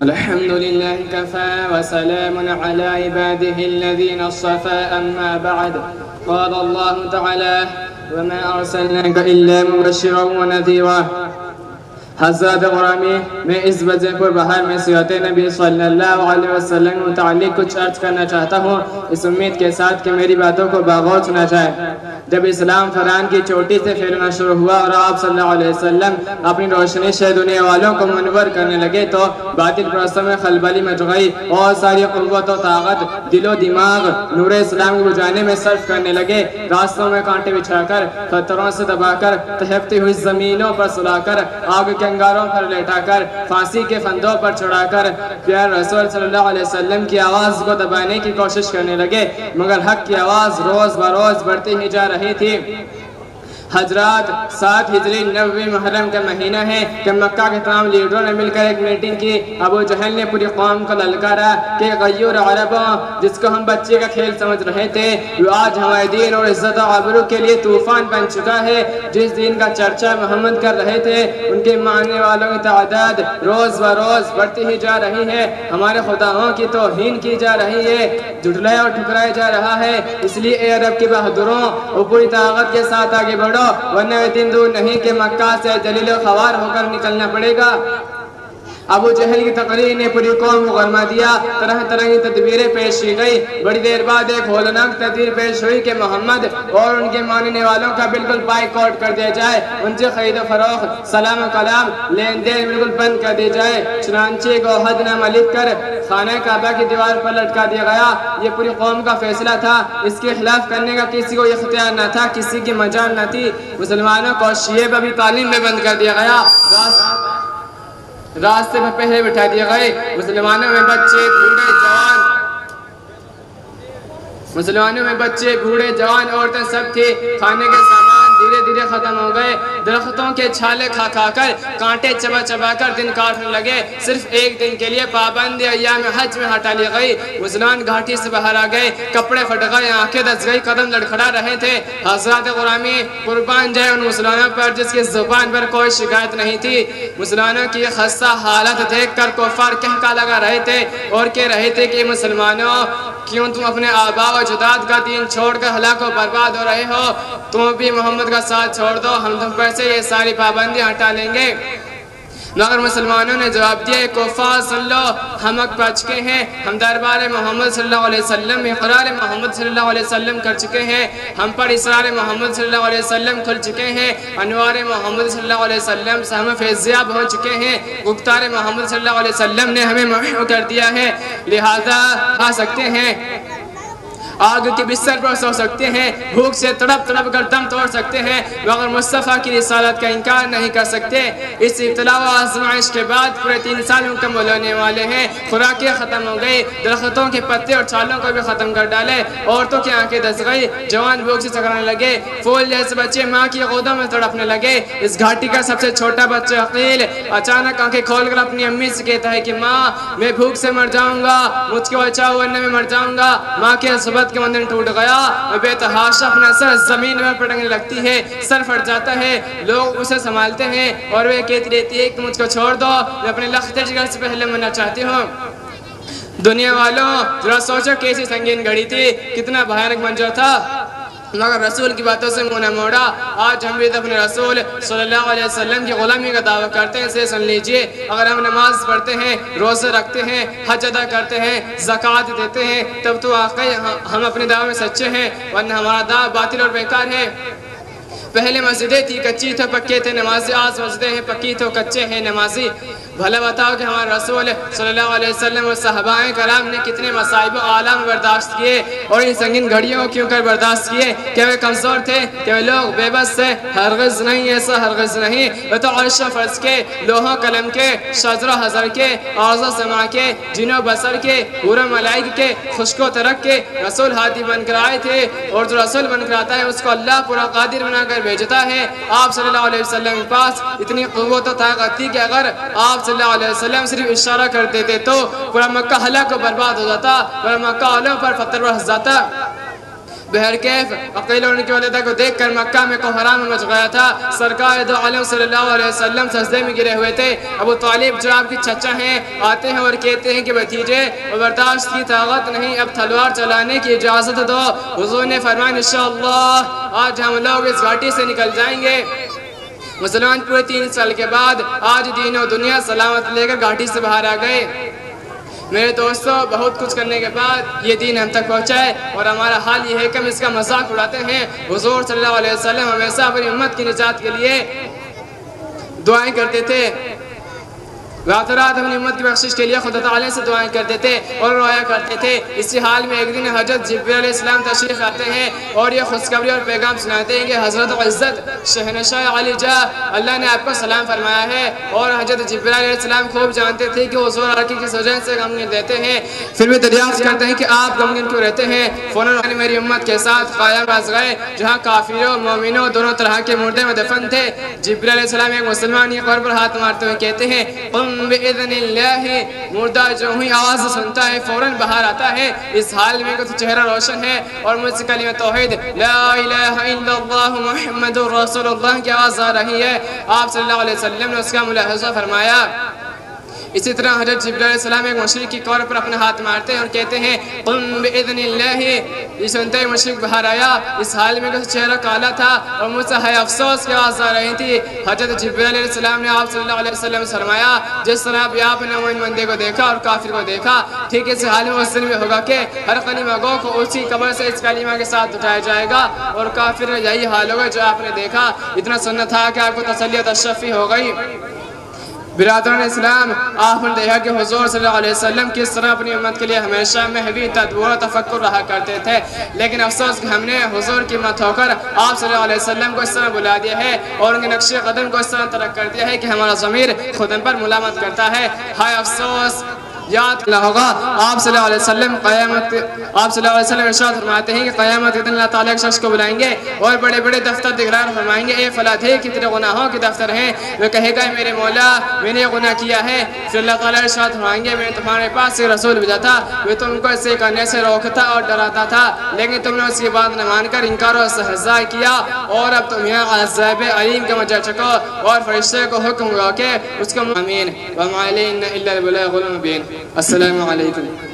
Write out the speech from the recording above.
الحمد لله كفى وسلام على عباده الذين اصطفى أما بعد قال الله تعالى وما أرسلناك إلا مبشرا ونذيرا. حضرات غرامی، میں اس وجہ پر بہار میں سیرت نبی صلی اللہ علیہ وسلم کے متعلق کچھ عرض کرنا چاہتا ہوں، اس امید کے ساتھ کہ میری باتوں کو باغور سنا جائے. جب اسلام فران کی چوٹی سے پھیلنا شروع ہوا اور آپ صلی اللہ علیہ وسلم اپنی روشنی سے دنیا والوں کو منور کرنے لگے تو باطل پرستوں میں خلبلی مچ گئی اور ساری قوت و طاقت دل و دماغ نور اسلام کو بجانے میں صرف کرنے لگے. راستوں میں کانٹے بچھا کر، پتھروں سے دبا کر، تہپتی ہوئی زمینوں پر سلا کر، آگ کے انگاروں پر لیٹا کر، پھانسی کے پھندوں پر چڑھا کر پیارے رسول صلی اللہ علیہ وسلم کی آواز کو دبانے کی کوشش کرنے لگے، مگر حق کی آواز روز بروز بڑھتی ہی جا رہی تھی. حضرات 7 ہجری 90 محرم کا مہینہ ہے کہ مکہ کے تمام لیڈروں نے مل کر ایک میٹنگ کی. ابو جہل نے پوری قوم کو للکارا کہ غیور عربوں جس کو ہم بچے کا کھیل سمجھ رہے تھے وہ آج ہمارے دین اور عزت و آبرو کے لیے طوفان بن چکا ہے. جس دین کا چرچا محمد کر رہے تھے ان کے ماننے والوں کی تعداد روز بروز بڑھتی ہی جا رہی ہے. ہمارے خداؤں کی توہین کی جا رہی ہے، جھٹلایا اور ٹھکرایا جا رہا ہے. اس لیے اے عرب کے بہادروں اور پوری طاقت کے ساتھ آگے بڑھو، ورنہ دن دور نہیں کہ مکہ سے ذلیل و خوار ہو کر نکلنا پڑے گا. ابو جہل کی تقریر نے پوری قوم کو گرما دیا. طرح طرح کی تدبیریں پیش کی گئی. بڑی دیر بعد ایک ہولناک تدبیر پیش ہوئی کہ محمد اور ان کے ماننے والوں کا بالکل بائیکاٹ کر دیا جائے، ان سے خرید و فروخت، سلام و کلام، لین دین بالکل بند کر دیا جائے. چنانچہ کو عہد نامہ لکھ کر خانہ کعبہ کی دیوار پر لٹکا دیا گیا. یہ پوری قوم کا فیصلہ تھا، اس کے خلاف کرنے کا کسی کو اختیار نہ تھا، کسی کی مجال نہ تھی. مسلمانوں کو شیعہ پر بھی تعلیم میں بند کر دیا گیا، راستے پر پہلے بٹھا دیے گئے. مسلمانوں میں بچے بوڑھے جوان عورتیں سب تھی. کھانے کے سامان دھیرے دھیرے ختم ہو گئے. درختوں کے چھالے کھا کھا کر، کانٹے چبا چبا کر دن کاٹنے لگے. صرف ایک دن کے لیے پابندی ایام حج میں ہٹا لی گئی. مسلمان گھاٹی سے باہر آ گئے، کپڑے پھٹ گئے، آنکھیں دس گئی، قدم لڑکھڑا رہے تھے. حضرات غرامی، قربان جائے ان مسلمانوں پر جس کی زبان پر کوئی شکایت نہیں تھی. مسلمانوں کی خستہ حالت دیکھ کر کفار کہکا لگا رہے تھے اور کہہ رہے تھے کہ مسلمانوں کیوں تم اپنے آباء و اجداد کا دین چھوڑ کر ہلاک و برباد ہو رہے ہو؟ تم بھی محمد کا ساتھ چھوڑ دو، ہم تم پر سے یہ ساری پابندیاں ہٹا لیں گے. مگر مسلمانوں نے جواب دیا، کفار سن لو، ہم حق پا چکے ہیں، ہم دربار محمد صلی اللہ علیہ وسلم میں اقرار محمد صلی اللہ علیہ وسلم کر چکے ہیں، ہم پر اسرار محمد صلی اللہ علیہ وسلم کھل چکے ہیں، انوار محمد صلی اللہ علیہ وسلم سے ہم فیضیاب ہو چکے ہیں، گفتار محمد صلی اللہ علیہ وسلم نے ہمیں محو کر دیا ہے، لہذا کھا سکتے ہیں، آگ کے بستر پر سو سکتے ہیں، بھوک سے تڑپ تڑپ کر دم توڑ سکتے ہیں، مگر مصطفیٰ کی رسالت کا انکار نہیں کر سکتے. اس ابتلا و آزمائش کے بعد پورے 3 سال مکمل ہونے والے ہیں. خوراکیں ختم ہو گئی، درختوں کے پتے اور چھالوں کو بھی ختم کر ڈالے. عورتوں کی آنکھیں دس گئی، جوان بھوک سے چکرانے لگے، پھول جیسے بچے ماں کی گودوں میں تڑپنے لگے. اس گھاٹی کا سب سے چھوٹا بچہ عقیل اچانک آنکھیں کھول کر اپنی امی سے کہتا ہے کہ ماں میں بھوک سے مر جاؤں گا، مجھ کو بچاؤ ورنہ میں مر جاؤں گا. ماں کے صبح کے مندر ٹوٹ گیا، وہ بے تحاشا اپنا سر زمین پر پٹکنے لگتی ہے، سر پھٹ جاتا ہے. لوگ اسے سنبھالتے ہیں اور وہ کہتی رہتی ہے کہ مجھ کو چھوڑ دو، میں اپنے لخت جگر سے پہلے مرنا چاہتی ہوں. دنیا والوں ذرا سوچو کیسی سنگین گھڑی تھی، کتنا بھیانک منظر تھا، مگر رسول کی باتوں سے منہ نہ موڑا. آج ہم بھی اپنے رسول صلی اللہ علیہ وسلم کی غلامی کا دعویٰ کرتے ہیں. اسے سن لیجئے، اگر ہم نماز پڑھتے ہیں، روزے رکھتے ہیں، حج ادا کرتے ہیں، زکوٰۃ دیتے ہیں، تب تو واقعی ہم اپنے دعوے میں سچے ہیں، ورنہ ہمارا دعویٰ باطل اور بیکار ہے. پہلے مسجدیں تھی کچی تو پکے تھے نمازی، آج مسجدیں ہیں پکی تو کچے ہیں نمازی. بھلا بتاؤ کہ ہمارے رسول صلی اللہ علیہ وسلم اور صحابہ کرام نے کتنے مصائب و آلام برداشت کیے اور ان سنگین گھڑیوں کو کیوں کر برداشت کیے؟ کہ وہ کمزور تھے، کہ وہ لوگ بے بس تھے؟ ہرگز نہیں، ایسا ہرگز نہیں. وہ تو عرش و فرش کے، لوح و قلم کے، شجر و حجر کے، ارض و سما کے، جن و بصر کے، حور و ملائک کے، خشک و ترک کے رسول ہادی بن کر آئے تھے. اور جو رسول بن کر آتا ہے اس کو اللہ پورا قادر بنا کر بھیجتا ہے. آپ صلی اللہ علیہ وسلم کے پاس اتنی قوت و طاقت تھی کہ اگر آپ صلی اللہ علیہ وسلم صرف اشارہ کر دیتے تو پورا مکہ ہلاک و برباد ہو جاتا، پورا مکہ والوں پر پتھر برس جاتا. بہرکیف عقیل اور ان کی والدہ کو دیکھ کر مکہ میں کوہرام مچ گیا تھا. سرکار دو عالم صلی اللہ علیہ وسلم سجدے میں گرے ہوئے تھے. ابو طالب جو آپ کی چچا ہیں آتے ہیں اور کہتے ہیں کہ بھتیجے اور برداشت کی طاقت نہیں, اب تلوار چلانے کی اجازت دو. حضور نے فرمایا انشاءاللہ آج ہم لوگ اس گھاٹی سے نکل جائیں گے. مسلمان پورے 3 سال کے بعد آج دین و دنیا سلامت لے کر گھاٹی سے باہر آ گئے. میرے دوستو, بہت کچھ کرنے کے بعد یہ دین ہم تک پہنچا ہے اور ہمارا حال یہ ہے کہ ہم اس کا مذاق اڑاتے ہیں. حضور صلی اللہ علیہ وسلم ہمیشہ اپنی امت کی نجات کے لیے دعائیں کرتے تھے. رات رات اپنی امت کی بخشش کے لیے خدا تعالی سے دعائیں کرتے تھے اور رویا کرتے تھے. اسی حال میں ایک دن حضرت جبرائیل علیہ السلام تشریف آتے ہیں اور یہ خوشخبری اور پیغام سناتے ہیں کہ حضرت عزت شہنشاہ علی جاہ اللہ نے آپ کو سلام فرمایا ہے. اور حضرت جبرائیل علیہ السلام خوب جانتے تھے کہ حضور آقا کی وجہ سے غمگین رہتے ہیں, پھر بھی دریافت کرتے ہیں کہ آپ غمگین کیوں رہتے ہیں. فوراً میری امت کے ساتھ قائم پاس گئے جہاں کافروں مومنوں دونوں طرح کے مردے میں دفن تھے. جبرائیل علیہ السلام ایک مسلمان کی قبر پر ہاتھ مارتے ہوئے کہتے ہیں بِإِذْنِ اللَّهِ. مردہ جو ہی آواز سنتا ہے فوراً باہر آتا ہے. اس حال میں کہ چہرہ روشن ہے اور مجھ سے کلمہ توحید لا الہ الا اللہ محمد رسول اللہ کی آواز آ رہی ہے. آپ صلی اللہ علیہ وسلم نے اس کا ملاحظہ فرمایا. اسی طرح حضرت جبرائیل علیہ السلام ایک مشرک کی قبر پر اپنے ہاتھ مارتے ہیں اور کہتے ہیں قم بإذن اللہ. یہ سنتے ہی مشرک باہر آیا. اس حال میں کہ چہرہ کالا تھا اور مجھ سے ہے افسوس کی آواز آ رہی تھی. حضرت جبرائیل علیہ السلام نے آپ صلی اللہ علیہ وسلم سے فرمایا جس طرح بھی آپ نے مومن بندے کو دیکھا اور کافر کو دیکھا ٹھیک اس حال میں اس دن میں ہوگا کہ ہر کلمہ گو کو اسی قبر سے اس کلمہ کے ساتھ اٹھایا جائے گا اور کافر میں یہی حال ہوگا جو آپ نے دیکھا. اتنا سننا تھا کہ آپ کو تسلی و تشفی ہو گئی. برادران اسلام, آپ نے دیکھا کہ حضور صلی اللہ علیہ وسلم کس طرح اپنی امت کے لیے ہمیشہ محوی تدبیر و تفکر رہا کرتے تھے. لیکن افسوس کہ ہم نے حضور کی امت ہو کر آپ صلی اللہ علیہ وسلم کو اس طرح بلا دیا ہے اور ان کے نقش قدم کو اس طرح ترک کر دیا ہے کہ ہمارا ضمیر خود ان پر ملامت کرتا ہے. ہائے افسوس. یاد کرنا ہوگا آپ صلی اللہ علیہ وسلم ارشاد فرماتے ہیں کہ قیامت کے دن اللہ تعالیٰ ایک شخص کو بلائیں گے اور بڑے بڑے دفتر دکھلائے فرمائیں گے اے فلاں تھے کتنے گناہوں کے دفتر ہیں. وہ کہے گا میرے مولا میں نے گناہ کیا ہے. پھر اللہ تعالیٰ ارشاد فرمائیں گے میں نے تمہارے پاس ایک رسول بھیجا تھا وہ تم کو اسے کرنے سے روکتا اور ڈراتا تھا لیکن تم نے اس کی بات نہ مان کر انکار و استہزاء کیا اور اب تم یہاں عذاب علیم کا مزہ چکو. اور فرشتے کو حکم ہوا کہ اس کو آمین وما علینا الا البلاغ المبین. السلام علیکم.